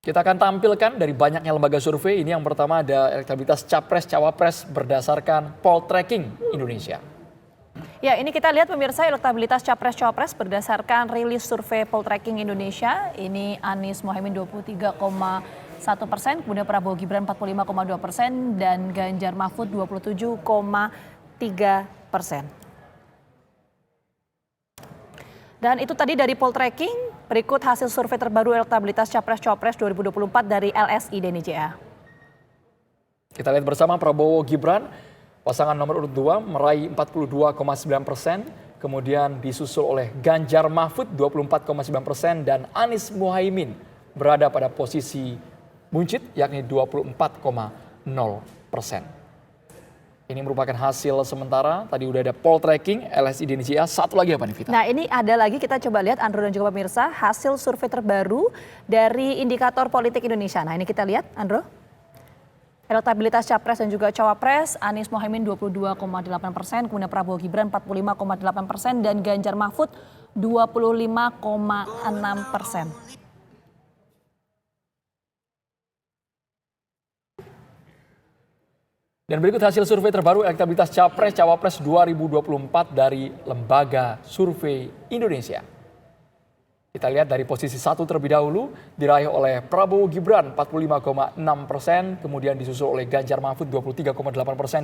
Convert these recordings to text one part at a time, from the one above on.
Kita akan tampilkan dari banyaknya lembaga survei. Ini yang pertama ada elektabilitas Capres-Cawapres berdasarkan Poltreking Indonesia. Ya, ini kita lihat pemirsa elektabilitas Capres-Cawapres berdasarkan rilis survei Poltreking Indonesia. Ini Anies Mohaimin 23,1%, kemudian Prabowo Gibran 45,2% dan Ganjar Mahfud 27,3%. Dan itu tadi dari Poltreking. Berikut hasil survei terbaru elektabilitas Capres-Cawapres 2024 dari LSI DNIJA. Kita lihat bersama Prabowo Gibran, pasangan nomor urut 2 meraih 42,9%, kemudian disusul oleh Ganjar Mahfud 24,9% dan Anies Mohaimin berada pada posisi buncit yakni 24,0%. Ini merupakan hasil sementara, tadi udah ada Poltreking, LSI DNIJA, satu lagi apa nih Vita? Nah ini ada lagi, kita coba lihat Andro dan juga pemirsa hasil survei terbaru dari Indikator Politik Indonesia. Nah ini kita lihat Andro. Elektabilitas Capres dan juga Cawapres, Anies Mohaimin 22,8%, kemudian Prabowo Gibran 45,8% dan Ganjar Mahfud 25,6%. Dan berikut hasil survei terbaru elektabilitas Capres-Cawapres 2024 dari Lembaga Survei Indonesia. Kita lihat dari posisi 1 terlebih dahulu diraih oleh Prabowo Gibran 45,6%, kemudian disusul oleh Ganjar Mahfud 23,8%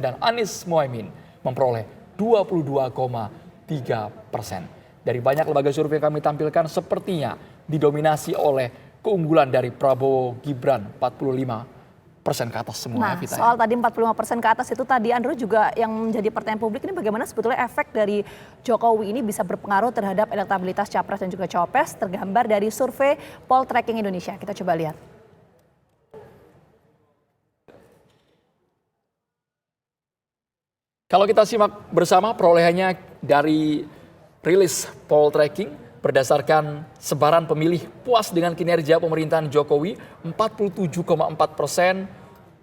dan Anies Mohaimin memperoleh 22,3%. Dari banyak lembaga survei yang kami tampilkan sepertinya didominasi oleh keunggulan dari Prabowo Gibran 45% ke atas semua. Nah, soal tadi 45% ke atas itu tadi Andrew juga yang menjadi pertanyaan publik ini bagaimana sebetulnya efek dari Jokowi ini bisa berpengaruh terhadap elektabilitas Capres dan juga Cawapres tergambar dari survei Poltreking Indonesia. Kita coba lihat. Kalau kita simak bersama perolehannya dari rilis Poltreking berdasarkan sebaran pemilih puas dengan kinerja pemerintahan Jokowi, 47,4%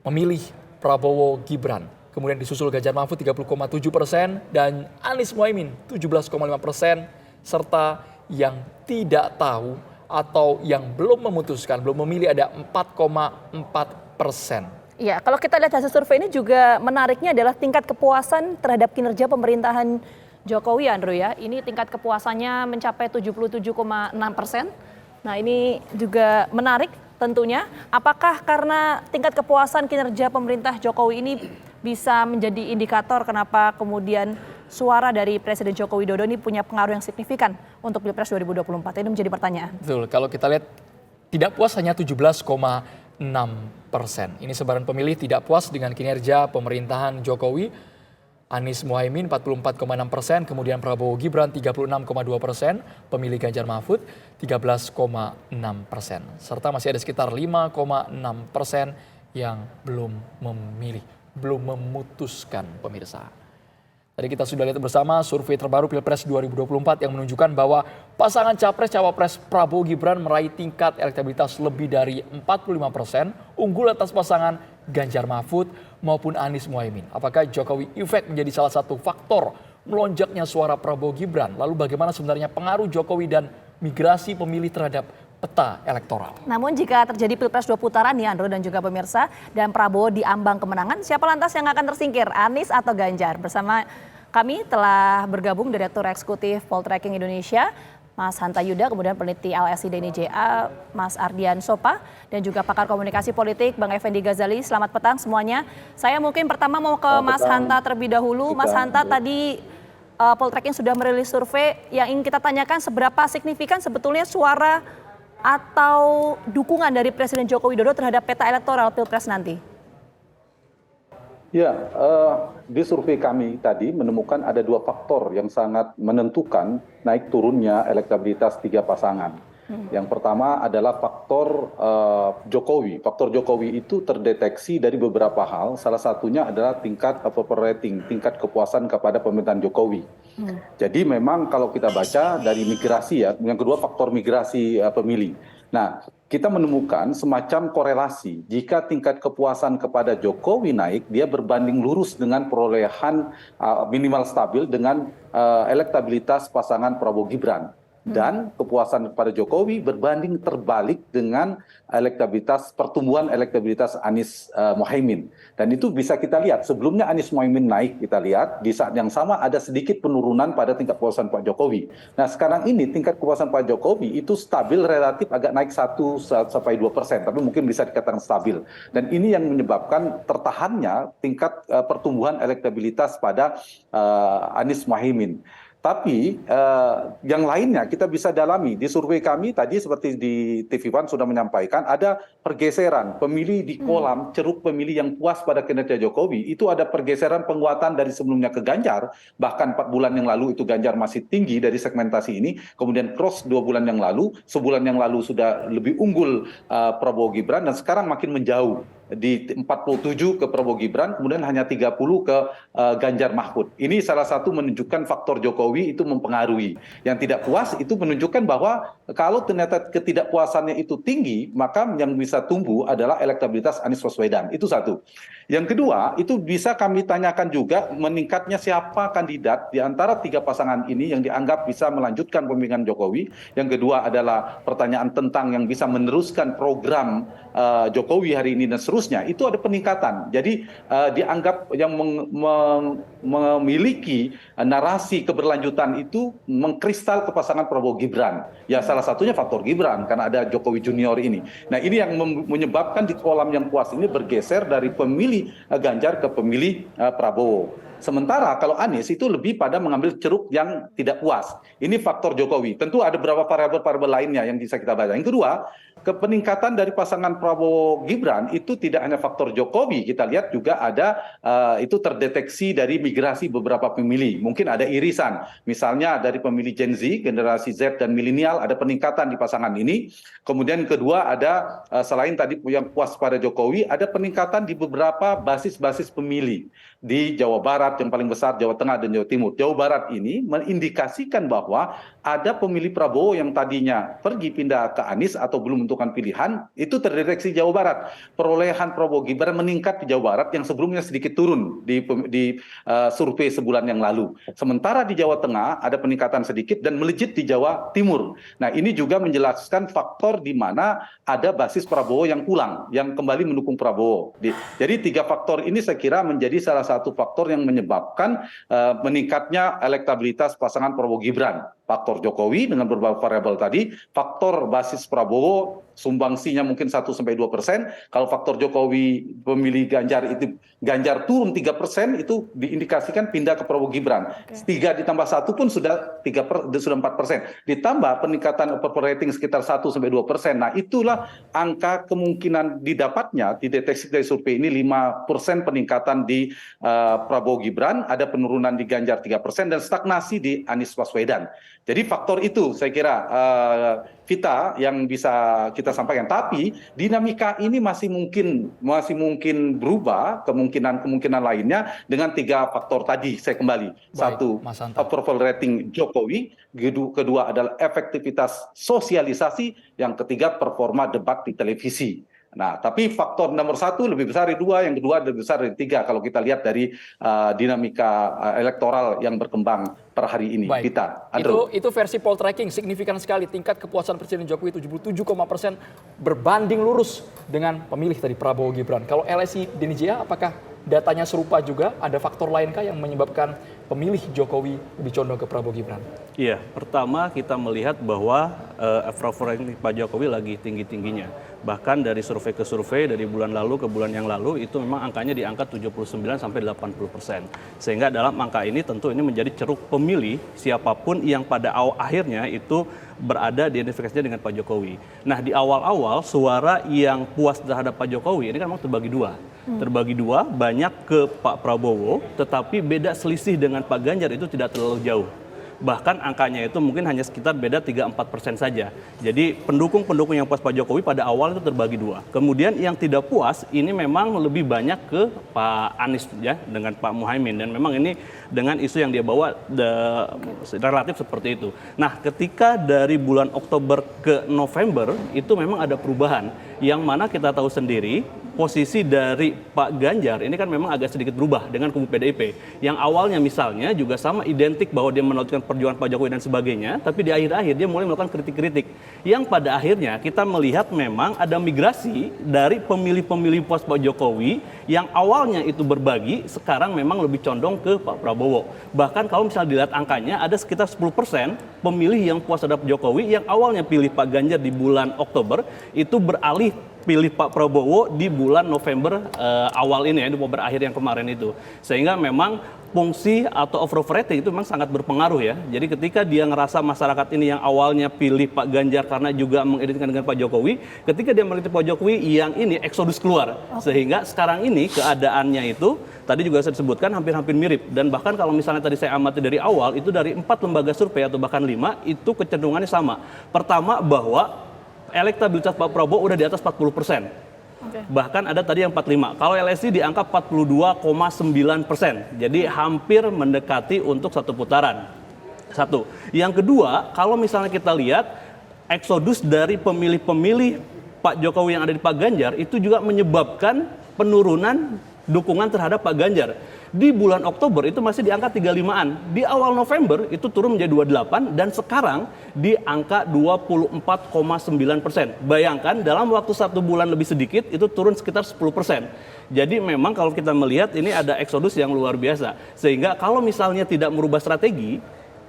memilih Prabowo Gibran. Kemudian disusul Ganjar Mahfud 30,7% dan Anies Mohaimin 17,5%, serta yang tidak tahu atau yang belum memutuskan, belum memilih ada 4,4%. Ya, kalau kita lihat hasil survei ini juga menariknya adalah tingkat kepuasan terhadap kinerja pemerintahan Jokowi, Andrew ya. Ini tingkat kepuasannya mencapai 77,6%. Nah ini juga menarik tentunya. Apakah karena tingkat kepuasan kinerja pemerintah Jokowi ini bisa menjadi indikator kenapa kemudian suara dari Presiden Joko Widodo ini punya pengaruh yang signifikan untuk Pilpres 2024? Ini menjadi pertanyaan. Betul, kalau kita lihat tidak puas hanya 17,6%. Ini sebaran pemilih tidak puas dengan kinerja pemerintahan Jokowi. Anies Mohaimin 44,6%, kemudian Prabowo Gibran 36,2%, pemilih Ganjar Mahfud 13,6%. Serta masih ada sekitar 5,6% yang belum memilih, belum memutuskan pemirsa. Tadi kita sudah lihat bersama survei terbaru Pilpres 2024 yang menunjukkan bahwa pasangan Capres-Cawapres Prabowo Gibran meraih tingkat elektabilitas lebih dari 45%, unggul atas pasangan Ganjar Mahfud maupun Anies Mohaimin. Apakah Jokowi Effect menjadi salah satu faktor melonjaknya suara Prabowo Gibran? Lalu bagaimana sebenarnya pengaruh Jokowi dan migrasi pemilih terhadap peta elektoral? Namun jika terjadi Pilpres 2 putaran nih Andro dan juga pemirsa dan Prabowo di ambang kemenangan, siapa lantas yang akan tersingkir, Anies atau Ganjar? Bersama kami telah bergabung Direktur Eksekutif Poltreking Indonesia, Mas Hanta Yuda, kemudian peneliti LSI DNIJA, Mas Ardian Sopa, dan juga pakar komunikasi politik, Bang Effendi Ghazali. Selamat petang semuanya. Saya mungkin pertama mau ke Mas Hanta terlebih dahulu. Mas Hanta, tadi Poltreking sudah merilis survei. Yang ingin kita tanyakan seberapa signifikan sebetulnya suara atau dukungan dari Presiden Joko Widodo terhadap peta elektoral Pilpres nanti? Ya, di survei kami tadi menemukan ada dua faktor yang sangat menentukan naik turunnya elektabilitas tiga pasangan. Yang pertama adalah faktor Jokowi. Faktor Jokowi itu terdeteksi dari beberapa hal. Salah satunya adalah tingkat approval rating, tingkat kepuasan kepada pemerintahan Jokowi. Jadi memang kalau kita baca dari migrasi ya, yang kedua faktor migrasi pemilih. Nah, kita menemukan semacam korelasi. Jika tingkat kepuasan kepada Jokowi naik, dia berbanding lurus dengan perolehan minimal stabil dengan elektabilitas pasangan Prabowo Gibran. dan kepuasan kepada Jokowi berbanding terbalik dengan pertumbuhan elektabilitas Anies Mohaimin. Dan itu bisa kita lihat, sebelumnya Anies Mohaimin naik, kita lihat di saat yang sama ada sedikit penurunan pada tingkat kepuasan Pak Jokowi. Nah sekarang ini tingkat kepuasan Pak Jokowi itu stabil, relatif agak naik 1-2%, tapi mungkin bisa dikatakan stabil. Dan ini yang menyebabkan tertahannya tingkat pertumbuhan elektabilitas pada Anies Mohaimin. Tapi yang lainnya kita bisa dalami. Di survei kami tadi seperti di TV One sudah menyampaikan ada pergeseran pemilih di kolam ceruk pemilih yang puas pada kinerja Jokowi. Itu ada pergeseran penguatan dari sebelumnya ke Ganjar. Bahkan 4 bulan yang lalu itu Ganjar masih tinggi dari segmentasi ini. Kemudian cross 2 bulan yang lalu. Sebulan yang lalu sudah lebih unggul Prabowo Gibran. Dan sekarang makin menjauh. Di 47 ke Prabowo Gibran, kemudian hanya 30 ke Ganjar Mahfud. Ini salah satu menunjukkan faktor Jokowi itu mempengaruhi. Yang tidak puas itu menunjukkan bahwa kalau ternyata ketidakpuasannya itu tinggi, maka yang bisa tumbuh adalah elektabilitas Anies Baswedan. Itu satu. Yang kedua, itu bisa kami tanyakan juga meningkatnya siapa kandidat di antara 3 pasangan ini yang dianggap bisa melanjutkan pemimpinan Jokowi. Yang kedua adalah pertanyaan tentang yang bisa meneruskan program Jokowi hari ini dan seterusnya. Itu ada peningkatan. Jadi dianggap yang memiliki narasi keberlanjutan itu mengkristal ke pasangan Prabowo Gibran. Ya salah satunya faktor Gibran karena ada Jokowi Junior ini. Nah ini yang menyebabkan di kolam yang puas ini bergeser dari pemilih Ganjar ke pemilih Prabowo. Sementara kalau Anies itu lebih pada mengambil ceruk yang tidak puas. Ini faktor Jokowi. Tentu ada beberapa variabel-variabel lainnya yang bisa kita baca. Yang kedua, peningkatan dari pasangan Prabowo Gibran itu tidak hanya faktor Jokowi. Kita lihat juga ada itu terdeteksi dari migrasi beberapa pemilih. Mungkin ada irisan. Misalnya dari pemilih Gen Z, generasi Z dan milenial ada peningkatan di pasangan ini. Kemudian kedua ada selain tadi yang puas pada Jokowi, ada peningkatan di beberapa basis-basis pemilih. Di Jawa Barat yang paling besar, Jawa Tengah dan Jawa Timur. Jawa Barat ini mengindikasikan bahwa ada pemilih Prabowo yang tadinya pergi pindah ke Anies atau belum menentukan pilihan, itu terdeteksi Jawa Barat. Perolehan Prabowo Gibran meningkat di Jawa Barat yang sebelumnya sedikit turun di survei sebulan yang lalu. Sementara di Jawa Tengah ada peningkatan sedikit dan melejit di Jawa Timur. Nah ini juga menjelaskan faktor di mana ada basis Prabowo yang pulang, yang kembali mendukung Prabowo. Jadi 3 faktor ini saya kira menjadi salah satu faktor yang menyebabkan meningkatnya elektabilitas pasangan Prabowo Gibran. Faktor Jokowi dengan beberapa variabel tadi, faktor basis Prabowo sumbangsinya mungkin 1-2%. Kalau faktor Jokowi pemilih Ganjar itu Ganjar turun 3%, itu diindikasikan pindah ke Prabowo Gibran. 3 ditambah 1 pun sudah 4%. Ditambah peningkatan approval rating sekitar 1-2%. Nah itulah angka kemungkinan didapatnya dideteksi dari survei ini 5% peningkatan di Prabowo Gibran, ada penurunan di Ganjar 3% dan stagnasi di Anies Baswedan. Jadi faktor itu saya kira Vita yang bisa kita sampaikan. Tapi dinamika ini masih mungkin berubah kemungkinan lainnya dengan 3 faktor tadi. Saya kembali. Satu, approval rating Jokowi. Kedua adalah efektivitas sosialisasi. Yang ketiga performa debat di televisi. Nah, tapi faktor nomor 1 lebih besar dari 2, yang kedua lebih besar dari 3 kalau kita lihat dari dinamika elektoral yang berkembang per hari ini. Baik. Kita, itu versi poll tracking signifikan sekali tingkat kepuasan Presiden Jokowi 77,% berbanding lurus dengan pemilih tadi Prabowo Gibran. Kalau LSI Denny Jaya, apakah datanya serupa juga? Ada faktor lainkah yang menyebabkan pemilih Jokowi lebih condong ke Prabowo Gibran? Iya, pertama kita melihat bahwa approval rating Pak Jokowi lagi tinggi-tingginya. Bahkan dari survei ke survei, dari bulan lalu ke bulan yang lalu, itu memang angkanya di angka 79-80%. Sehingga dalam angka ini tentu ini menjadi ceruk pemilih siapapun yang pada akhirnya itu berada diidentifikasinya dengan Pak Jokowi. Nah di awal-awal suara yang puas terhadap Pak Jokowi ini kan memang terbagi 2. Terbagi 2, banyak ke Pak Prabowo, tetapi beda selisih dengan Pak Ganjar itu tidak terlalu jauh. Bahkan angkanya itu mungkin hanya sekitar beda 3-4% saja. Jadi pendukung-pendukung yang puas Pak Jokowi pada awal itu terbagi 2. Kemudian yang tidak puas ini memang lebih banyak ke Pak Anies ya dengan Pak Muhaimin. Dan memang ini dengan isu yang dia bawa relatif seperti itu. Nah ketika dari bulan Oktober ke November itu memang ada perubahan. Yang mana kita tahu sendiri posisi dari Pak Ganjar ini kan memang agak sedikit berubah dengan kubu PDIP. Yang awalnya misalnya juga sama identik bahwa dia melanjutkan perjuangan Pak Jokowi dan sebagainya, tapi di akhir-akhir dia mulai melakukan kritik-kritik. Yang pada akhirnya kita melihat memang ada migrasi dari pemilih-pemilih puas Pak Jokowi yang awalnya itu berbagi, sekarang memang lebih condong ke Pak Prabowo. Bahkan kalau misalnya dilihat angkanya, ada sekitar 10% pemilih yang puas terhadap Jokowi yang awalnya pilih Pak Ganjar di bulan Oktober, itu beralih pilih Pak Prabowo di bulan November awal ini ya, di November akhir yang kemarin itu. Sehingga memang fungsi atau overall rating itu memang sangat berpengaruh ya. Jadi ketika dia ngerasa masyarakat ini yang awalnya pilih Pak Ganjar karena juga mengidentikan dengan Pak Jokowi, ketika dia mengidentikan Pak Jokowi yang ini eksodus keluar. Sehingga sekarang ini keadaannya itu tadi juga saya disebutkan hampir-hampir mirip. Dan bahkan kalau misalnya tadi saya amati dari awal, itu dari 4 lembaga survei atau bahkan 5, itu kecenderungannya sama. Pertama bahwa elektabilitas Pak Prabowo udah di atas 40%. Bahkan ada tadi yang 45. Kalau LSI di angka 42,9%. Jadi hampir mendekati untuk satu putaran. Satu. Yang kedua, kalau misalnya kita lihat eksodus dari pemilih-pemilih Pak Jokowi yang ada di Pak Ganjar itu juga menyebabkan penurunan dukungan terhadap Pak Ganjar. Di bulan Oktober itu masih di angka 35-an. Di awal November itu turun menjadi 28 dan sekarang di angka 24,9%. Bayangkan dalam waktu 1 bulan lebih sedikit itu turun sekitar 10%. Jadi memang kalau kita melihat ini ada eksodus yang luar biasa. Sehingga kalau misalnya tidak merubah strategi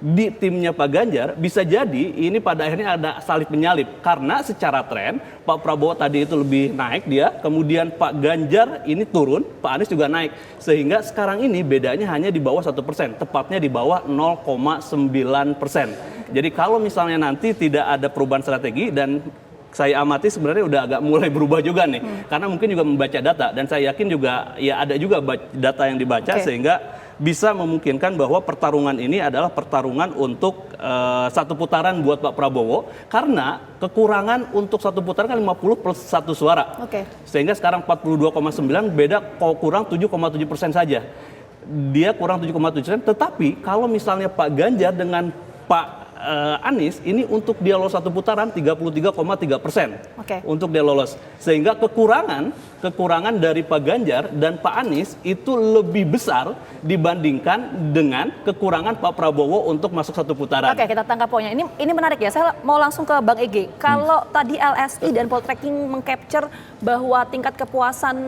di timnya Pak Ganjar, bisa jadi ini pada akhirnya ada salib menyalip. Karena secara tren, Pak Prabowo tadi itu lebih naik dia, kemudian Pak Ganjar ini turun, Pak Anies juga naik. Sehingga sekarang ini bedanya hanya di bawah 1%, tepatnya di bawah 0,9%. Jadi kalau misalnya nanti tidak ada perubahan strategi dan saya amati sebenarnya udah agak mulai berubah juga nih. Karena mungkin juga membaca data dan saya yakin juga ya ada juga data yang dibaca sehingga bisa memungkinkan bahwa pertarungan ini adalah pertarungan untuk satu putaran buat Pak Prabowo karena kekurangan untuk satu putaran kan 50 plus 1 suara. Sehingga sekarang 42,9 beda kurang 7,7% saja. Dia kurang 7,7%, tetapi kalau misalnya Pak Ganjar dengan Pak Anies ini untuk dia lolos satu putaran 33,3% untuk dia lolos. Sehingga kekurangan dari Pak Ganjar dan Pak Anies itu lebih besar dibandingkan dengan kekurangan Pak Prabowo untuk masuk satu putaran. Oke, kita tangkap poinnya. Ini menarik ya. Saya mau langsung ke Bang Egy. Kalau tadi LSI dan poltreking mengcapture bahwa tingkat kepuasan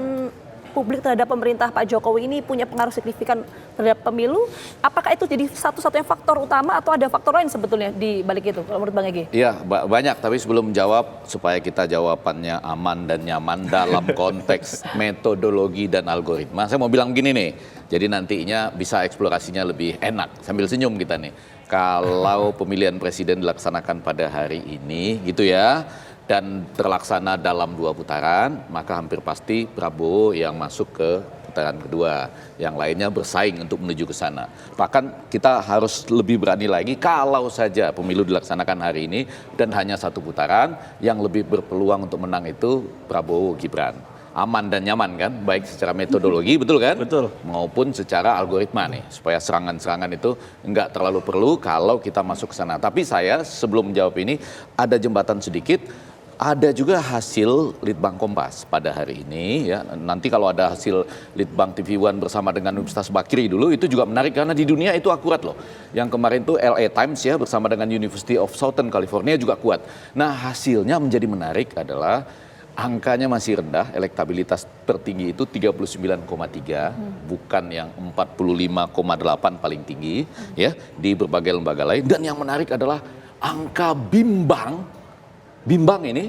publik terhadap pemerintah Pak Jokowi ini punya pengaruh signifikan terhadap pemilu, apakah itu jadi satu-satunya faktor utama atau ada faktor lain sebetulnya di balik itu kalau menurut Bang Egy? Iya, banyak, tapi sebelum menjawab supaya kita jawabannya aman dan nyaman dalam konteks metodologi dan algoritma, saya mau bilang gini nih, jadi nantinya bisa eksplorasinya lebih enak, sambil senyum kita nih. Kalau pemilihan presiden dilaksanakan pada hari ini gitu ya, dan terlaksana dalam 2 putaran, maka hampir pasti Prabowo yang masuk ke putaran kedua. Yang lainnya bersaing untuk menuju ke sana. Bahkan kita harus lebih berani lagi kalau saja pemilu dilaksanakan hari ini dan hanya 1 putaran, yang lebih berpeluang untuk menang itu Prabowo Gibran. Aman dan nyaman kan, baik secara metodologi, betul kan? Betul. Maupun secara algoritma nih, supaya serangan-serangan itu enggak terlalu perlu kalau kita masuk ke sana. Tapi saya sebelum menjawab ini, ada jembatan sedikit. Ada juga hasil Litbang Kompas pada hari ini ya. Nanti kalau ada hasil Litbang TV One bersama dengan Universitas Bakri dulu, itu juga menarik karena di dunia itu akurat loh. Yang kemarin tuh LA Times ya bersama dengan University of Southern California juga kuat. Nah, hasilnya menjadi menarik adalah angkanya masih rendah, elektabilitas tertinggi itu 39,3, bukan yang 45,8 paling tinggi ya di berbagai lembaga lain. Dan yang menarik adalah angka bimbang ini,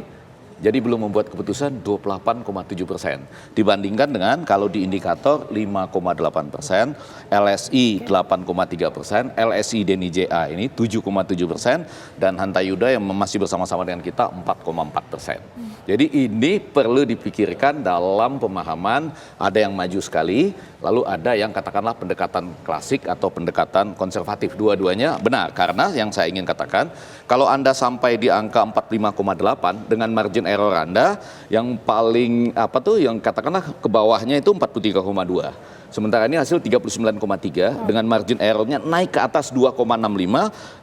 jadi belum membuat keputusan 28,7%. Dibandingkan dengan kalau di indikator 5,8%, LSI 8,3%, LSI Deni JA ini 7,7%, dan Hanta Yuda yang masih bersama-sama dengan kita 4,4%. Jadi ini perlu dipikirkan dalam pemahaman, ada yang maju sekali, lalu ada yang katakanlah pendekatan klasik atau pendekatan konservatif. Dua-duanya benar, karena yang saya ingin katakan, kalau Anda sampai di angka 45,8 dengan margin error Anda yang paling yang katakanlah ke bawahnya itu 43,2. Sementara ini hasil 39,3 dengan margin errornya naik ke atas 2,65,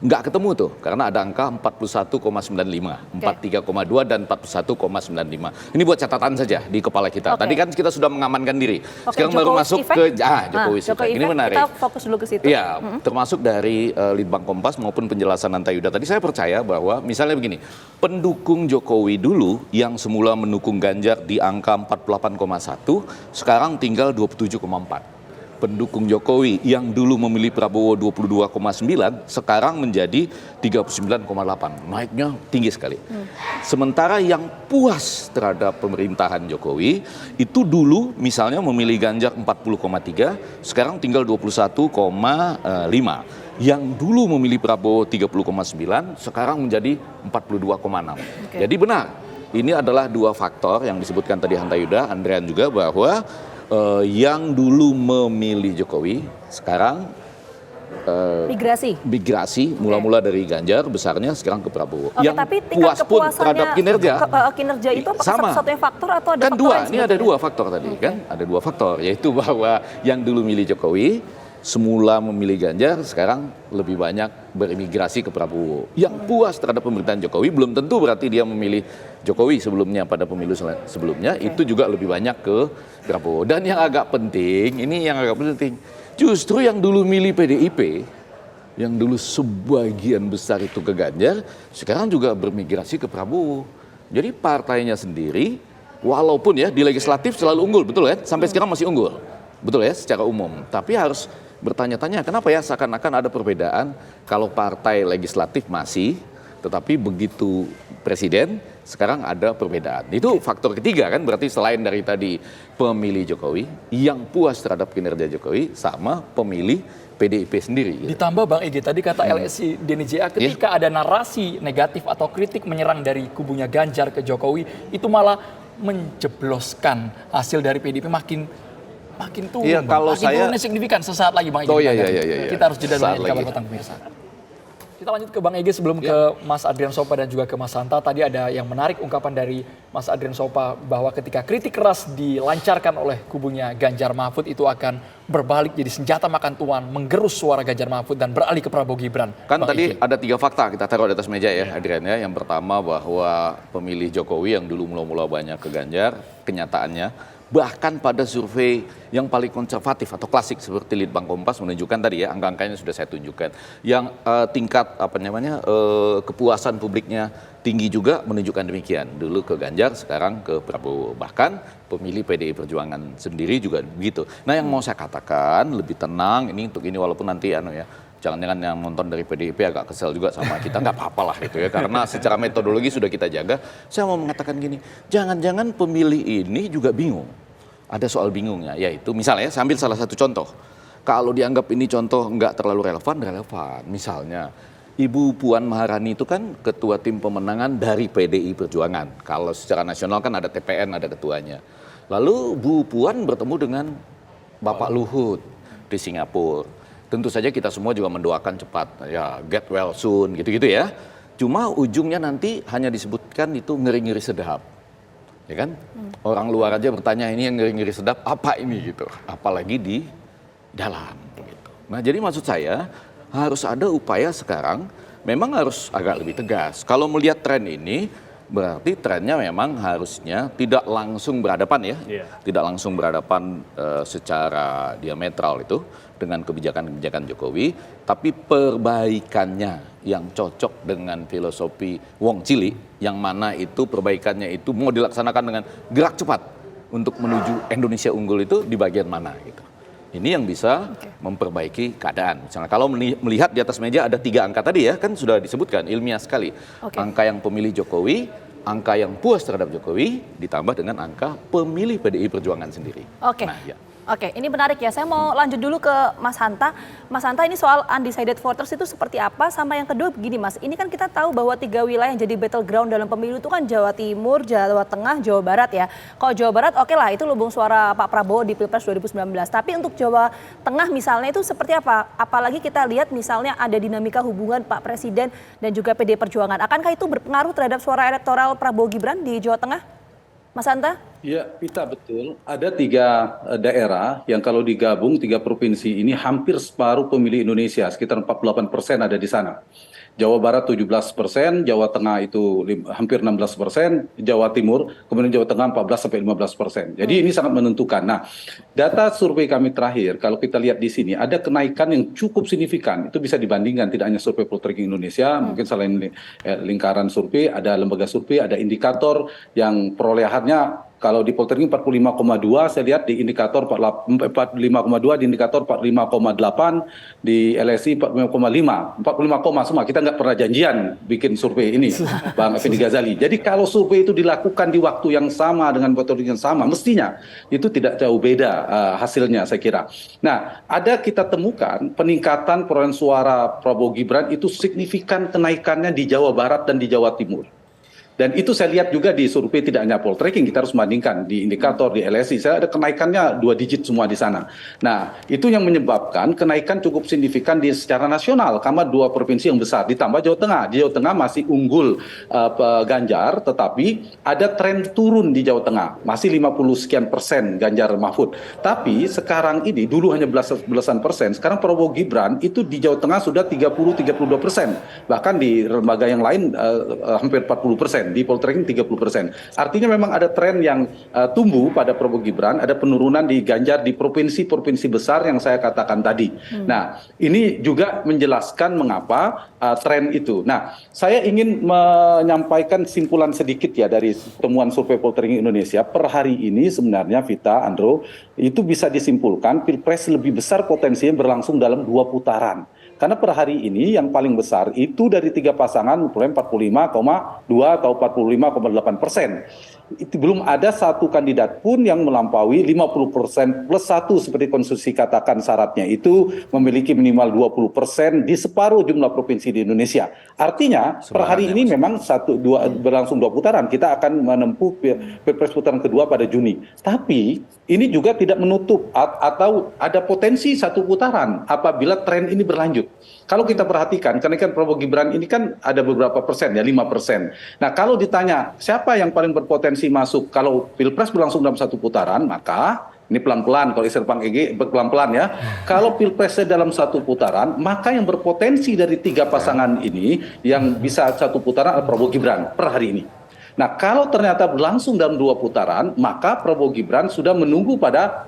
nggak ketemu tuh karena ada angka 41,95, 43,2 dan 41,95. Ini buat catatan saja di kepala kita. Tadi kan kita sudah mengamankan diri. Sekarang baru masuk ke Jokowi effect. Ini menarik. Kita fokus dulu ke situ. Iya, termasuk dari Litbang Kompas maupun penjelasan Hantayuda. Tadi saya percaya bahwa misalnya begini, pendukung Jokowi dulu yang semula mendukung Ganjar di angka 48,1, sekarang tinggal 27,4. Pendukung Jokowi yang dulu memilih Prabowo 22,9 sekarang menjadi 39,8. Naiknya tinggi sekali. Sementara yang puas terhadap pemerintahan Jokowi itu dulu misalnya memilih Ganjar 40,3, sekarang tinggal 21,5. Yang dulu memilih Prabowo 30,9 sekarang menjadi 42,6. Jadi benar, ini adalah dua faktor yang disebutkan tadi Hantayuda, Andrean juga, bahwa yang dulu memilih Jokowi sekarang migrasi mula-mula dari Ganjar besarnya sekarang ke Prabowo. Oke, yang tapi puas pun terhadap kinerja kinerja itu apakah sama. satu-satunya faktor atau ada Kan faktor dua, lain ini ada sebetulnya? dua faktor tadi kan, ada dua faktor, yaitu bahwa yang dulu milih Jokowi semula memilih Ganjar sekarang lebih banyak berimigrasi ke Prabowo. Yang puas terhadap pemerintahan Jokowi belum tentu berarti dia memilih Jokowi sebelumnya pada pemilu sebelumnya, itu juga lebih banyak ke Prabowo. Dan yang agak penting, ini yang agak penting, justru yang dulu milih PDIP, yang dulu sebagian besar itu ke Ganjar, sekarang juga bermigrasi ke Prabowo. Jadi partainya sendiri, walaupun ya di legislatif selalu unggul, betul ya, sampai sekarang masih unggul, betul ya secara umum. Tapi harus bertanya-tanya kenapa ya seakan-akan ada perbedaan kalau partai legislatif masih, tetapi begitu presiden sekarang ada perbedaan. Itu faktor ketiga kan, berarti selain dari tadi pemilih Jokowi yang puas terhadap kinerja Jokowi sama pemilih PDIP sendiri. Ditambah Bang Egy, tadi kata LSI Denny JA, ketika ada narasi negatif atau kritik menyerang dari kubunya Ganjar ke Jokowi, itu malah menjebloskan hasil dari PDIP makin turun. Iya, kalau makin saya turunnya signifikan sesaat lagi Bang Egy. Iya. Kita harus jeda dulu di kabar petang pemirsa. Kita lanjut ke Bang Egy sebelum ke Mas Adrian Sopa dan juga ke Mas Hanta. Tadi ada yang menarik ungkapan dari Mas Adrian Sopa bahwa ketika kritik keras dilancarkan oleh kubunya Ganjar Mahfud itu akan berbalik jadi senjata makan tuan, menggerus suara Ganjar Mahfud dan beralih ke Prabowo Gibran. Kan Bang tadi Egy. ada 3 fakta kita taruh di atas meja ya Adrian ya. Yang pertama bahwa pemilih Jokowi yang dulu mula-mula banyak ke Ganjar, kenyataannya bahkan pada survei yang paling konservatif atau klasik seperti Litbang Kompas menunjukkan tadi ya, angka-angkanya sudah saya tunjukkan, yang tingkat kepuasan publiknya tinggi juga menunjukkan demikian. Dulu ke Ganjar, sekarang ke Prabowo. Bahkan pemilih PDI Perjuangan sendiri juga begitu. Nah, yang mau saya katakan lebih tenang ini untuk ini, walaupun nanti jangan-jangan yang nonton dari PDIP agak kesel juga sama kita, nggak apa-apa lah gitu ya, karena secara metodologi sudah kita jaga. Saya mau mengatakan gini, jangan-jangan pemilih ini juga bingung. Ada soal bingungnya, yaitu misalnya, saya ambil salah satu contoh. Kalau dianggap ini contoh nggak terlalu relevan. Misalnya, Ibu Puan Maharani itu kan ketua tim pemenangan dari PDI Perjuangan. Kalau secara nasional kan ada TPN, ada ketuanya. Lalu Bu Puan bertemu dengan Bapak Luhut di Singapura. Tentu saja kita semua juga mendoakan cepat, ya get well soon gitu-gitu ya. Cuma ujungnya nanti hanya disebutkan itu ngeri-ngeri sedap. Ya kan? Orang luar aja bertanya ini yang ngeri-ngeri sedap apa ini gitu. Apalagi di dalam gitu. Nah, jadi maksud saya harus ada upaya sekarang memang harus agak lebih tegas. Kalau melihat tren ini berarti trennya memang harusnya tidak langsung berhadapan ya. Tidak langsung berhadapan secara diametral itu dengan kebijakan-kebijakan Jokowi, tapi perbaikannya yang cocok dengan filosofi Wong Cili, yang mana itu perbaikannya itu mau dilaksanakan dengan gerak cepat untuk menuju Indonesia unggul itu di bagian mana gitu. Ini yang bisa memperbaiki keadaan. Misalnya kalau melihat di atas meja ada 3 angka tadi ya, kan sudah disebutkan ilmiah sekali. Angka yang pemilih Jokowi, angka yang puas terhadap Jokowi, ditambah dengan angka pemilih PDI Perjuangan sendiri. Nah, ya. Oke, ini menarik ya. Saya mau lanjut dulu ke Mas Hanta. Mas Hanta, ini soal undecided voters itu seperti apa? Sama yang kedua begini Mas, ini kan kita tahu bahwa 3 wilayah yang jadi battleground dalam pemilu itu kan Jawa Timur, Jawa Tengah, Jawa Barat ya. Kalau Jawa Barat oke lah, itu lumbung suara Pak Prabowo di Pilpres 2019. Tapi untuk Jawa Tengah misalnya itu seperti apa? Apalagi kita lihat misalnya ada dinamika hubungan Pak Presiden dan juga PD Perjuangan. Akankah itu berpengaruh terhadap suara elektoral Prabowo Gibran di Jawa Tengah? Mas Hanta? Ya, Pita betul. Ada 3 daerah yang kalau digabung 3 provinsi ini hampir separuh pemilih Indonesia, sekitar 48% ada di sana. Jawa Barat 17%, Jawa Tengah itu hampir 16%, Jawa Timur, kemudian Jawa Tengah 14-15%. Jadi ini sangat menentukan. Nah, data survei kami terakhir, kalau kita lihat di sini, ada kenaikan yang cukup signifikan. Itu bisa dibandingkan, tidak hanya survei Poltreking Indonesia, mungkin selain lingkaran survei, ada lembaga survei, ada indikator yang perolehannya. Kalau di Poltreking 45,2, saya lihat di indikator 45,2, di indikator 45,8, di LSI 45,5, 45, semua. Kita nggak pernah janjian bikin survei ini, Bang Effendi Ghazali. Jadi kalau survei itu dilakukan di waktu yang sama dengan metode yang sama, mestinya itu tidak jauh beda hasilnya, saya kira. Nah, ada kita temukan peningkatan perolehan suara Prabowo Gibran itu signifikan kenaikannya di Jawa Barat dan di Jawa Timur. Dan itu saya lihat juga di survei tidak hanya Poltreking, kita harus bandingkan di indikator, di LSI, saya ada kenaikannya 2 digit semua di sana. Nah, itu yang menyebabkan kenaikan cukup signifikan di secara nasional, karena 2 provinsi yang besar, ditambah Jawa Tengah. Di Jawa Tengah masih unggul Ganjar, tetapi ada tren turun di Jawa Tengah, masih 50 sekian persen Ganjar Mahfud. Tapi sekarang ini, dulu hanya belasan persen, sekarang Prabowo Gibran itu di Jawa Tengah sudah 30-32%, bahkan di lembaga yang lain hampir 40%. Di Poltreking 30%. Artinya memang ada tren yang tumbuh pada Prabowo Gibran, ada penurunan di Ganjar di provinsi-provinsi besar yang saya katakan tadi. Nah, ini juga menjelaskan mengapa tren itu. Nah, saya ingin menyampaikan simpulan sedikit ya dari temuan survei Poltreking Indonesia. Per hari ini sebenarnya Vita, Andro, itu bisa disimpulkan Pilpres lebih besar potensinya berlangsung dalam 2 putaran. Karena per hari ini yang paling besar itu dari 3 pasangan memperoleh 45,2 atau 45,8%. Itu belum ada satu kandidat pun yang melampaui 50% plus 1 seperti konstitusi katakan syaratnya itu memiliki minimal 20% di separuh jumlah provinsi di Indonesia. Artinya per hari ini memang berlangsung 2 putaran. Kita akan menempuh Pilpres putaran kedua pada Juni. Tapi ini juga tidak menutup atau ada potensi 1 putaran apabila tren ini berlanjut. Kalau kita perhatikan, karena kan Prabowo Gibran ini kan ada beberapa persen, ya 5%. Nah, kalau ditanya siapa yang paling berpotensi masuk kalau Pilpres berlangsung dalam 1 putaran, maka ini pelan-pelan, kalau istilah Bang Ege pelan-pelan ya. Kalau Pilpresnya dalam 1 putaran, maka yang berpotensi dari 3 pasangan ini yang bisa 1 putaran adalah Prabowo Gibran per hari ini. Nah, kalau ternyata berlangsung dalam 2 putaran, maka Prabowo Gibran sudah menunggu pada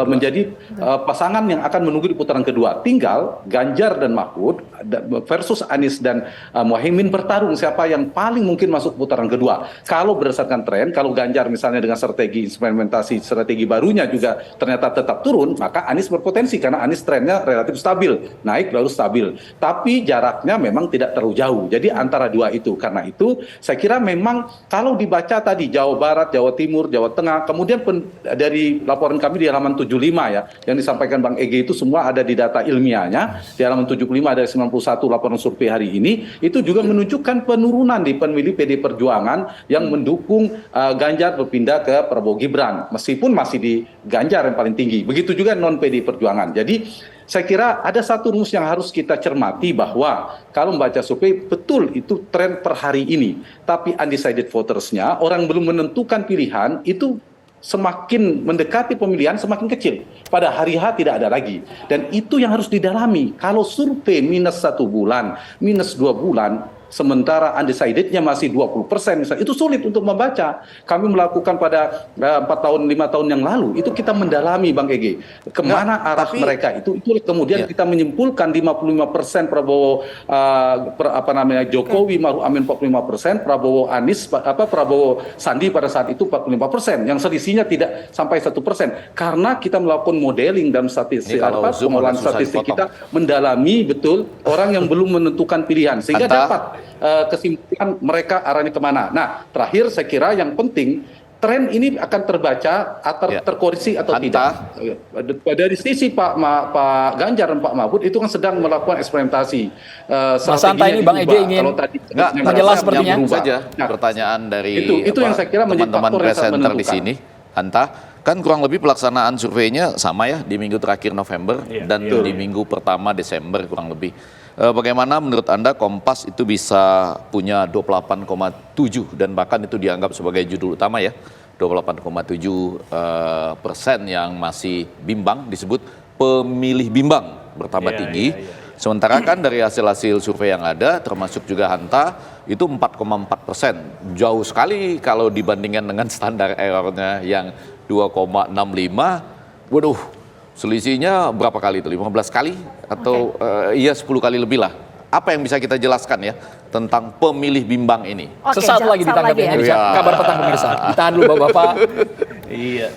menjadi pasangan yang akan menunggu di putaran kedua. Tinggal Ganjar dan Mahfud versus Anies dan Muhaimin bertarung siapa yang paling mungkin masuk putaran kedua. Kalau berdasarkan tren, kalau Ganjar misalnya dengan strategi implementasi strategi barunya juga ternyata tetap turun, maka Anies berpotensi karena Anies trennya relatif stabil, naik lalu stabil. Tapi jaraknya memang tidak terlalu jauh. Jadi antara 2 itu. Karena itu saya kira memang kalau dibaca tadi Jawa Barat, Jawa Timur, Jawa Tengah, kemudian dari laporan kami di halaman 75 ya, yang disampaikan Bang Ege itu semua ada di data ilmiahnya. Di halaman 75 dari 91 laporan survei hari ini, itu juga menunjukkan penurunan di pemilih PD Perjuangan yang mendukung Ganjar berpindah ke Prabowo Gibran. Meskipun masih di Ganjar yang paling tinggi. Begitu juga non PD Perjuangan. Jadi saya kira ada satu rumus yang harus kita cermati bahwa kalau membaca survei betul itu tren per hari ini. Tapi undecided votersnya, orang belum menentukan pilihan itu semakin mendekati pemilihan semakin kecil. Pada hari H tidak ada lagi. Dan itu yang harus didalami. Kalau survei minus 1 bulan, minus 2 bulan, sementara undecided-nya masih 20%, misalnya, itu sulit untuk membaca. Kami melakukan pada 4 tahun, 5 tahun yang lalu, itu kita mendalami Bang Ege. Kemana arah mereka itu kemudian kita menyimpulkan 55% Prabowo, Jokowi, Maruf Amin 45%, Prabowo Anies, Prabowo Sandi pada saat itu 45%, yang selisihnya tidak sampai 1%. Karena kita melakukan modeling dalam statistik, pengolahan statistik kita mendalami betul orang yang belum menentukan pilihan, sehingga dapat kesimpulan mereka arahnya kemana. Nah, terakhir saya kira yang penting tren ini akan terbaca atau terkoreksi atau tidak. Dari sisi Pak Ganjar dan Pak Mahfud itu kan sedang melakukan eksperimentasi. Mas Hanta ini Bang Ege ingin menjelaskan sepertinya saja pertanyaan dari itu yang saya kira teman-teman presenter di sini. Hanta, kan kurang lebih pelaksanaan surveinya sama ya di minggu terakhir November dan di minggu pertama Desember kurang lebih. Bagaimana menurut Anda Kompas itu bisa punya 28,7 dan bahkan itu dianggap sebagai judul utama ya 28,7% yang masih bimbang, disebut pemilih bimbang bertambah tinggi. Sementara kan dari hasil-hasil survei yang ada, termasuk juga Hanta, itu 4,4%. Jauh sekali kalau dibandingkan dengan standar errornya yang 2,65. Waduh, selisihnya berapa kali itu? 15 kali? Atau iya 10 kali lebih lah. Apa yang bisa kita jelaskan ya tentang pemilih bimbang ini? Sesaat lagi ditanggapi ya. Indonesia. Kabar petang pemirsa. Ditahan dulu Bapak-Bapak. Iya.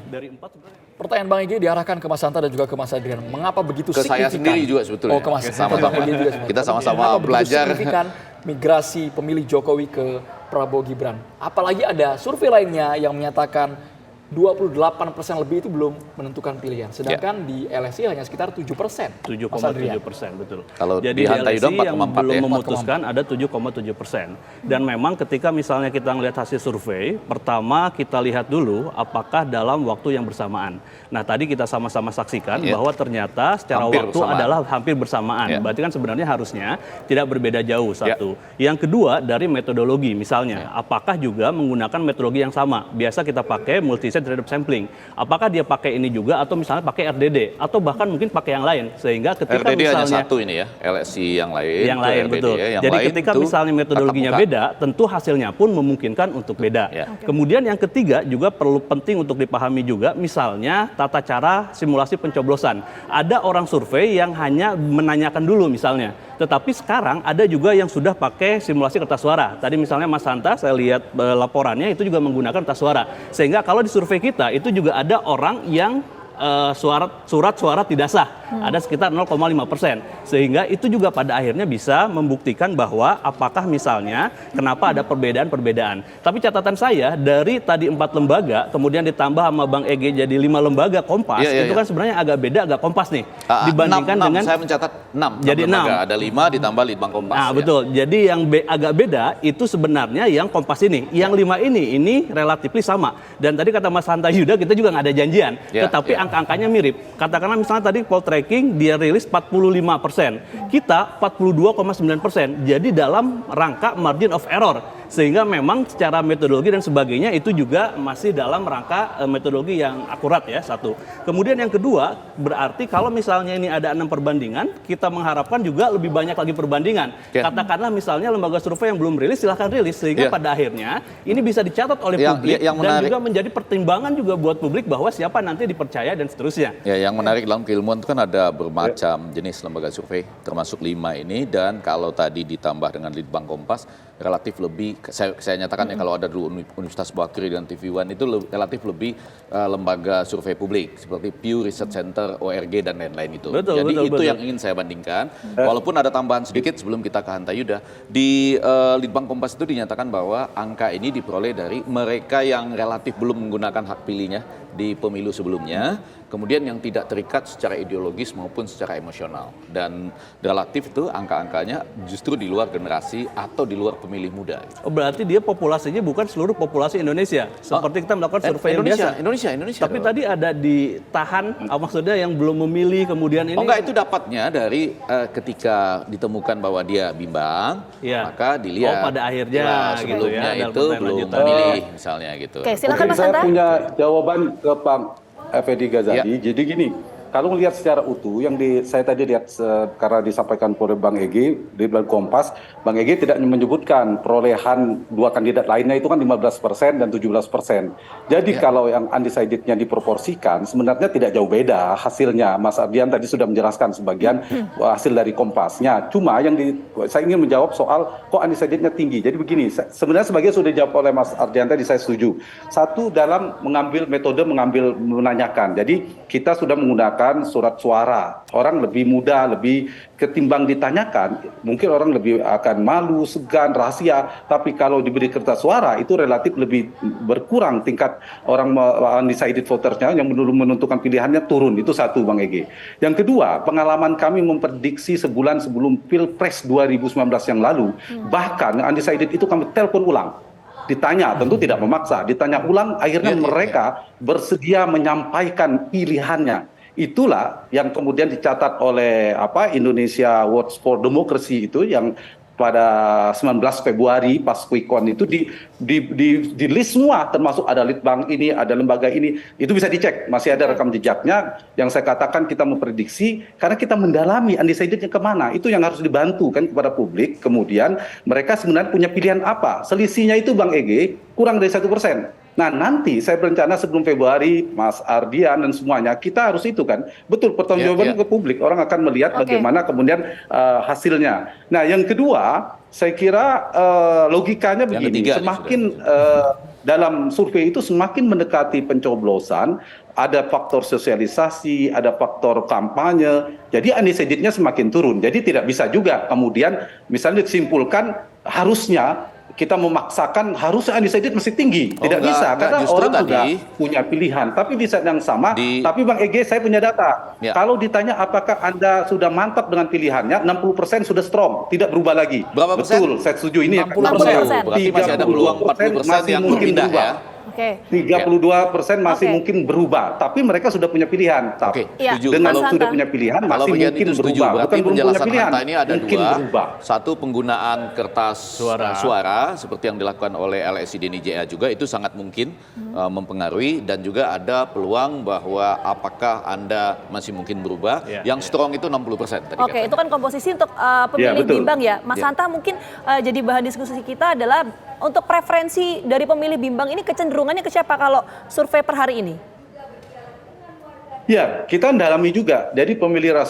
Dari 4 sebenarnya. Pertanyaan Bang Egy diarahkan ke Mas Hanta dan juga ke Mas Adrian. Mengapa begitu Ke signifikan? saya sendiri juga sebetulnya. Oh, ke Mas Sama-sama. Bang Egy juga sebenarnya. Kita sama-sama Mengapa begitu belajar. signifikan migrasi pemilih Jokowi ke Prabowo Gibran? Apalagi ada survei lainnya yang menyatakan 28% lebih itu belum menentukan pilihan. Sedangkan di LSI hanya sekitar 7%. 7,7%, betul. Kalau jadi di Hanta LSI Yuda yang 4,4 belum ya? memutuskan ada 7,7%. Dan memang ketika misalnya kita melihat hasil survei, pertama kita lihat dulu apakah dalam waktu yang bersamaan. Nah tadi kita sama-sama saksikan bahwa ternyata secara Hampir waktu bersamaan. adalah hampir bersamaan. Berarti kan sebenarnya harusnya tidak berbeda jauh satu. Yang kedua dari metodologi misalnya, apakah juga menggunakan metodologi yang sama? Biasa kita pakai multi-set random sampling. Apakah dia pakai ini juga atau misalnya pakai RDD atau bahkan mungkin pakai yang lain sehingga ketika RDD misalnya hanya satu ini ya, LSI yang lain. yang itu lain RDD betul. ya, yang Jadi lain ketika itu misalnya metodologinya tatap muka. beda, tentu hasilnya pun memungkinkan untuk beda. Kemudian yang ketiga juga perlu penting untuk dipahami juga, misalnya tata cara simulasi pencoblosan. Ada orang survei yang hanya menanyakan dulu misalnya, tetapi sekarang ada juga yang sudah pakai simulasi kertas suara. Tadi misalnya Mas Hanta, saya lihat laporannya itu juga menggunakan kertas suara. Sehingga kalau di survei kita itu juga ada orang yang surat suara tidak sah, ada sekitar 0,5%, sehingga itu juga pada akhirnya bisa membuktikan bahwa apakah misalnya kenapa ada perbedaan-perbedaan. Tapi catatan saya dari tadi 4 lembaga, kemudian ditambah sama Bang Egy jadi 5 lembaga Kompas, itu kan sebenarnya agak beda, agak Kompas nih dibandingkan 6, dengan saya mencatat 6. Jadi 6. Ada 5 ditambah Litbang Kompas. Nah betul, jadi yang agak beda itu sebenarnya yang Kompas ini, yang 5 ini relatif sama. Dan tadi kata Mas Hanta Yuda kita juga nggak ada janjian, tetapi angka-angkanya mirip. Katakanlah misalnya tadi Poltreking dia rilis 45%, kita 42,9%. Jadi dalam rangka margin of error. Sehingga memang secara metodologi dan sebagainya itu juga masih dalam rangka metodologi yang akurat ya, satu. Kemudian yang kedua, berarti kalau misalnya ini ada 6 perbandingan, kita mengharapkan juga lebih banyak lagi perbandingan. Katakanlah misalnya lembaga survei yang belum rilis silahkan rilis, sehingga pada akhirnya ini bisa dicatat oleh publik dan juga menjadi pertimbangan juga buat publik bahwa siapa nanti dipercaya dan seterusnya. Ya, yang menarik dalam keilmuan itu kan ada bermacam jenis lembaga survei, termasuk 5 ini, dan kalau tadi ditambah dengan Litbang Kompas, relatif lebih, saya nyatakan ya kalau ada dulu Universitas Bakri dan TV One itu relatif lebih lembaga survei publik seperti Pew Research Center, ORG dan lain-lain itu. Jadi itu yang ingin saya bandingkan. Walaupun ada tambahan sedikit sebelum kita ke Hanta Yuda, di Litbang Kompas itu dinyatakan bahwa angka ini diperoleh dari mereka yang relatif belum menggunakan hak pilihnya di pemilu sebelumnya, kemudian yang tidak terikat secara ideologis maupun secara emosional. Dan relatif itu angka-angkanya justru di luar generasi atau di luar pemilih muda. Oh, berarti dia populasinya bukan seluruh populasi Indonesia. Seperti kita melakukan survei yang biasa. Indonesia. Tapi tadi ada ditahan, maksudnya yang belum memilih kemudian ini. Oh enggak, itu dapatnya dari ketika ditemukan bahwa dia bimbang, maka dilihat. Oh pada akhirnya sebelumnya gitu ya, itu belum memilih misalnya gitu. Oke, silakan Mas Saya Hanta. punya jawaban ke Pak Effendi Ghazali. Jadi gini, kalau melihat secara utuh, yang saya tadi lihat karena disampaikan oleh Bang Egy di bulan Kompas, Bang Egy tidak menyebutkan perolehan dua kandidat lainnya itu kan 15% dan 17%. Jadi kalau yang undecided-nya diproporsikan, sebenarnya tidak jauh beda hasilnya. Mas Ardian tadi sudah menjelaskan sebagian hasil dari Kompasnya. Cuma yang saya ingin menjawab soal kok undecided-nya tinggi. Jadi begini, sebenarnya sebagian sudah dijawab oleh Mas Ardian tadi, saya setuju. Satu, dalam mengambil metode menanyakan. Jadi kita sudah menggunakan surat suara. Orang lebih mudah, lebih ketimbang ditanyakan, mungkin orang lebih akan malu, segan, rahasia. Tapi kalau diberi kertas suara, itu relatif lebih berkurang tingkat orang undecided votersnya yang belum menentukan pilihannya turun. Itu satu, Bang Egy. Yang kedua, pengalaman kami memprediksi sebulan sebelum Pilpres 2019 yang lalu, bahkan undecided itu kami telepon ulang. Ditanya, tentu tidak memaksa, ditanya ulang, akhirnya mereka bersedia menyampaikan pilihannya. Itulah yang kemudian dicatat oleh Indonesia Watch for Democracy itu, yang pada 19 Februari pas quick count itu di list semua, termasuk ada litbang ini, ada lembaga ini, itu bisa dicek, masih ada rekam jejaknya. Yang saya katakan kita memprediksi karena kita mendalami undecidednya kemana, itu yang harus dibantu kan kepada publik. Kemudian mereka sebenarnya punya pilihan apa, selisihnya itu Bang Ege kurang dari 1%. Nah nanti saya berencana sebelum Februari, Mas Ardian dan semuanya, kita harus itu kan, betul pertanggungjawaban ke publik, orang akan melihat bagaimana kemudian hasilnya. Nah yang kedua, saya kira logikanya begini, semakin dalam survei itu semakin mendekati pencoblosan, ada faktor sosialisasi, ada faktor kampanye, jadi undecidednya semakin turun. Jadi tidak bisa juga kemudian misalnya disimpulkan harusnya kita memaksakan harusnya undecided masih tinggi. Tidak bisa, karena orang sudah punya pilihan. Tapi di saat yang sama, tapi Bang Ege saya punya data. Kalau ditanya apakah Anda sudah mantap dengan pilihannya, 60% sudah strong, tidak berubah lagi. Berapa persen? Betul, saya setuju ini. 60%. Berarti masih ada peluang 40% yang berpindah ya. 32% masih mungkin berubah, tapi mereka sudah punya pilihan. Oke, setuju. Dengan Kalau sudah punya pilihan masih mungkin berubah. Berarti Bukan belum punya penjelasan pilihan, Hanta ini ada mungkin dua. berubah. Satu, penggunaan kertas suara seperti yang dilakukan oleh LSI Deni JA juga itu sangat mungkin mempengaruhi, dan juga ada peluang bahwa apakah Anda masih mungkin berubah. Yang strong itu 60% tadi. Oke, itu kan komposisi untuk pemilih bimbang ya. Mas Hanta, mungkin jadi bahan diskusi kita adalah untuk preferensi dari pemilih bimbang ini kecenderungannya ke siapa kalau survei per hari ini? Ya, kita dalami juga. Jadi pemilih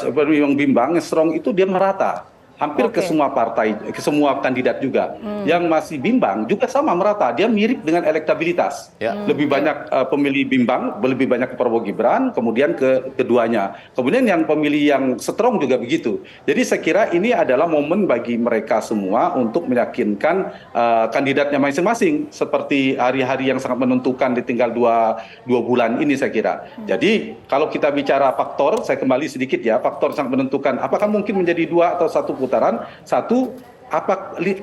bimbang strong itu dia merata. Hampir ke semua partai, ke semua kandidat juga. Yang masih bimbang juga sama merata. Dia mirip dengan elektabilitas. Lebih banyak pemilih bimbang, lebih banyak ke Prabowo Gibran, kemudian ke keduanya. Kemudian yang pemilih yang strong juga begitu. Jadi saya kira ini adalah momen bagi mereka semua untuk meyakinkan kandidatnya masing-masing. Seperti hari-hari yang sangat menentukan di tinggal dua bulan ini saya kira. Jadi kalau kita bicara faktor, saya kembali sedikit ya, faktor sangat menentukan. Apakah mungkin menjadi 2 atau 1 putaran? Satu,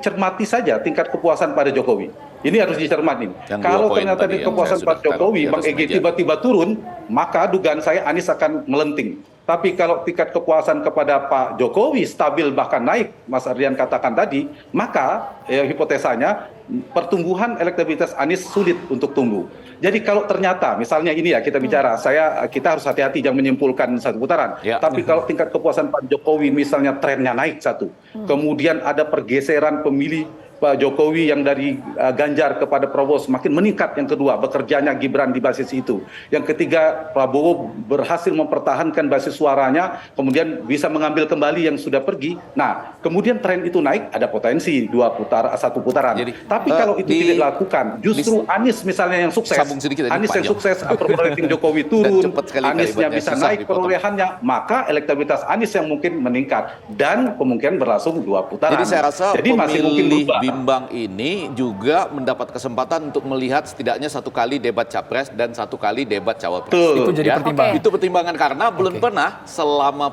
cermati saja tingkat kepuasan pada Jokowi. Ini harus dicermati. Kalau ternyata di kepuasan Pak Jokowi, Bang Egy tiba-tiba turun, maka dugaan saya Anies akan melenting. Tapi kalau tingkat kepuasan kepada Pak Jokowi stabil bahkan naik, Mas Ardian katakan tadi, maka hipotesanya pertumbuhan elektabilitas Anies sulit untuk tumbuh. Jadi kalau ternyata misalnya ini ya kita bicara, kita harus hati-hati jangan menyimpulkan 1 putaran. Tapi kalau tingkat kepuasan Pak Jokowi misalnya trennya naik 1, kemudian ada pergeseran pemilih Pak Jokowi yang dari Ganjar kepada Prabowo semakin meningkat. Yang kedua, bekerjanya Gibran di basis itu. Yang ketiga, Prabowo berhasil mempertahankan basis suaranya, kemudian bisa mengambil kembali yang sudah pergi. Nah, kemudian tren itu naik, ada potensi 1 putaran. Tapi kalau itu tidak dilakukan, justru Anies misalnya yang sukses, Anies yang sukses, approval rating Jokowi turun, Aniesnya bisa naik perolehannya, maka elektabilitas Anies yang mungkin meningkat dan kemungkinan berlangsung 2 putaran. Jadi saya rasa masih mungkin bimbang ini juga mendapat kesempatan untuk melihat setidaknya 1 kali debat capres dan 1 kali debat cawapres. Itu jadi pertimbangan. Itu pertimbangan karena belum pernah selama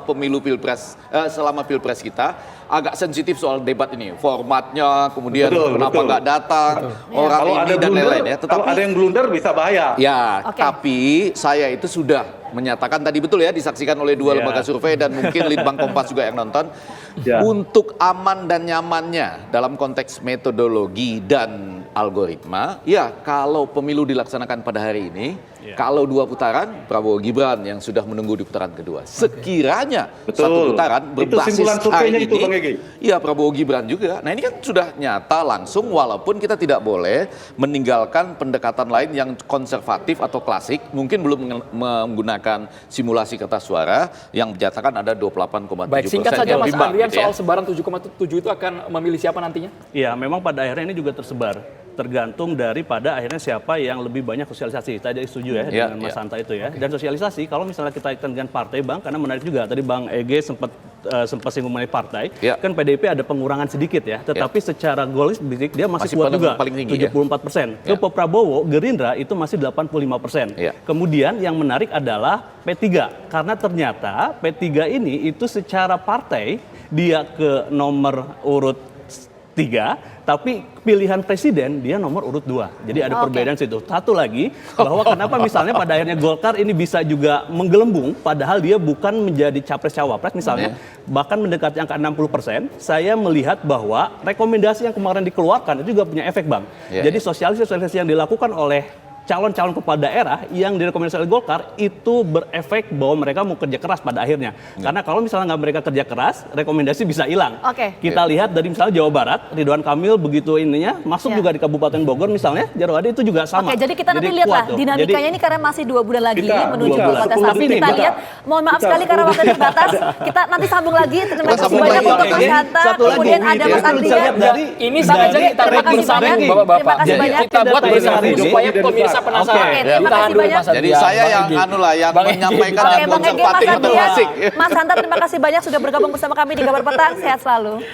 selama pilpres kita agak sensitif soal debat ini, formatnya, kemudian kenapa nggak datang, orang kalau ini dan lain-lain ya. Tetapi kalau ada yang blunder bisa bahaya. Ya, tapi saya itu sudah menyatakan tadi betul ya, disaksikan oleh 2 lembaga survei dan mungkin Litbang Kompas juga yang nonton. Untuk aman dan nyamannya dalam konteks metodologi dan algoritma, ya kalau pemilu dilaksanakan pada hari ini, kalau 2 putaran, Prabowo Gibran yang sudah menunggu di putaran kedua. Sekiranya 1 putaran berbasis hari ini, ya Prabowo Gibran juga. Nah ini kan sudah nyata langsung, walaupun kita tidak boleh meninggalkan pendekatan lain yang konservatif atau klasik, mungkin belum menggunakan simulasi kertas suara yang menyatakan ada 28,7%. Baik, singkat saja Mas Ardian, gitu ya. soal sebaran 7,7 itu akan memilih siapa nantinya? Iya, memang pada akhirnya ini juga tersebar. Tergantung daripada akhirnya siapa yang lebih banyak sosialisasi. Tadi setuju ya dengan Mas Hanta itu ya. Dan sosialisasi kalau misalnya kita kaitkan dengan partai Bang, karena menarik juga tadi Bang Ege sempat singgung mengenai partai, kan PDIP ada pengurangan sedikit ya, tetapi secara goalistik dia masih kuat juga, paling tinggi, 74%. Ke Prabowo, Gerindra itu masih 85%. Kemudian yang menarik adalah P3, karena ternyata P3 ini itu secara partai dia ke nomor urut 3 3, tapi pilihan presiden dia nomor urut 2. Jadi ada perbedaan situ. Satu lagi, bahwa kenapa misalnya pada akhirnya Golkar ini bisa juga menggelembung, padahal dia bukan menjadi capres-cawapres misalnya, bahkan mendekati angka 60%, saya melihat bahwa rekomendasi yang kemarin dikeluarkan itu juga punya efek, Bang. Jadi sosialisasi yang dilakukan oleh calon-calon kepala daerah yang direkomendasikan oleh Golkar itu berefek bahwa mereka mau kerja keras pada akhirnya. Karena kalau misalnya nggak mereka kerja keras, rekomendasi bisa hilang. Kita lihat dari misalnya Jawa Barat, Ridwan Kamil begitu ininya masuk juga di Kabupaten Bogor misalnya, Jarod Adi itu juga sama. Jadi kita nanti lihatlah dinamikanya ini karena masih 2 bulan lagi menuju ke kontestasi. Kita lihat, mohon maaf sekali karena waktu terbatas. Kita nanti sambung lagi. Terima kasih banyak untuk Mas Hanta. Kemudian ada Mas Andrian. Ini saja kita bersama Bapak-Bapak. Kita buat bersama supaya pemirsa penasaran. Terima kasih banyak. Jadi saya yang yang menyampaikan yang konservatif atau klasik. Mas Hanta, terima kasih banyak sudah bergabung bersama kami di Kabar Petang. Sehat selalu.